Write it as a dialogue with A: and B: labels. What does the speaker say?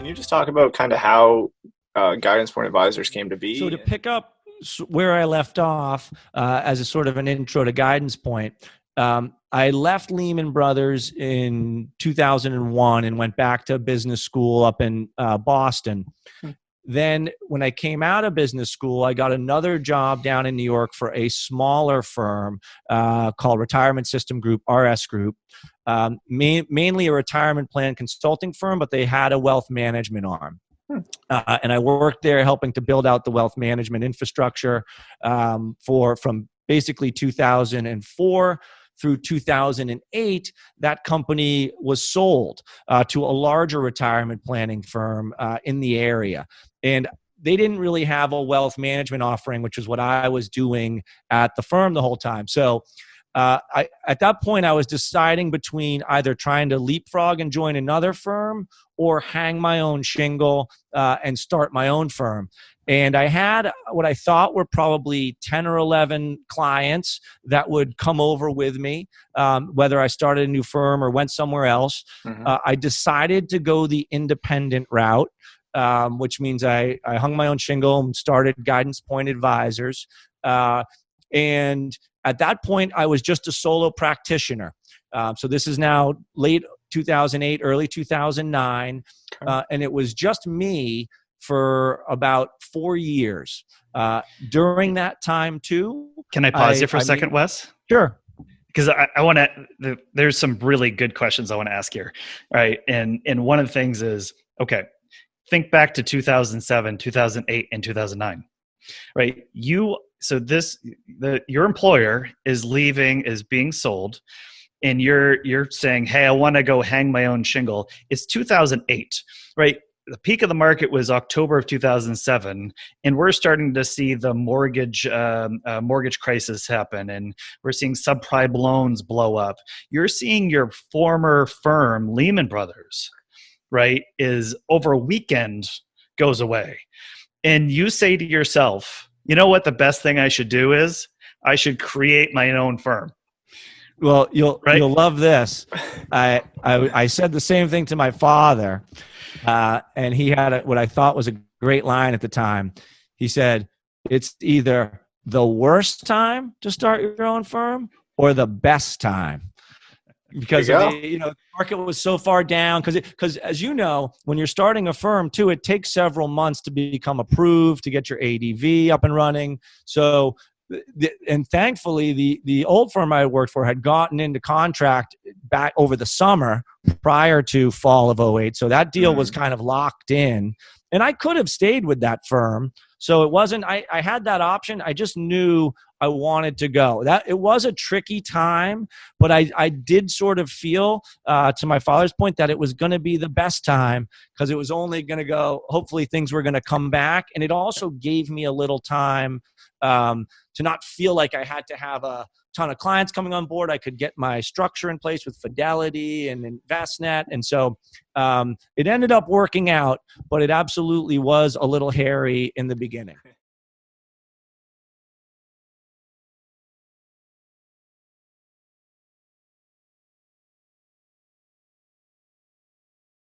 A: you just talk about kind of how Guidance Point Advisors came to be?
B: So to pick up where I left off, as a sort of an intro to Guidance Point, I left Lehman Brothers in 2001 and went back to business school up in Boston. Then when I came out of business school, I got another job down in New York for a smaller firm called Retirement System Group, RS Group, mainly a retirement plan consulting firm, but they had a wealth management arm. And I worked there helping to build out the wealth management infrastructure from basically 2004 through 2008. That company was sold to a larger retirement planning firm in the area. And they didn't really have a wealth management offering, which is what I was doing at the firm the whole time. So at that point, I was deciding between either trying to leapfrog and join another firm or hang my own shingle and start my own firm. And I had what I thought were probably 10 or 11 clients that would come over with me, whether I started a new firm or went somewhere else. I decided to go the independent route, which means I hung my own shingle and started Guidance Point Advisors. And at that point, I was just a solo practitioner. So this is now late 2008, early 2009. And it was just me for about 4 years. During that time, too.
C: Can I pause you for a second, Wes?
B: Sure.
C: Because I want to, there's some really good questions I want to ask here. Right. And one of the things is, okay, think back to 2007, 2008, and 2009. Right. Your employer is being sold, and you're saying, hey, I want to go hang my own shingle. It's 2008, right? The peak of the market was October of 2007, and we're starting to see the mortgage crisis happen, and we're seeing subprime loans blow up. You're seeing your former firm, Lehman Brothers, right, is over a weekend goes away. And you say to yourself, you know what the best thing I should do is? I should create my own firm.
B: Well, you'll love this. I said the same thing to my father, and he had what I thought was a great line at the time. He said, "It's either the worst time to start your own firm or the best time." Because the market was so far down. Because as you know, when you're starting a firm too, it takes several months to become approved, to get your ADV up and running. So, and thankfully, the old firm I worked for had gotten into contract back over the summer prior to fall of 2008. So that deal was kind of locked in, and I could have stayed with that firm. So it wasn't. I had that option. I just knew I wanted to go. That it was a tricky time, but I did sort of feel, to my father's point, that it was going to be the best time because it was only going to go. Hopefully, things were going to come back, and it also gave me a little time to not feel like I had to have a ton of clients coming on board. I could get my structure in place with Fidelity and InvestNet, and so it ended up working out. But it absolutely was a little hairy in the beginning.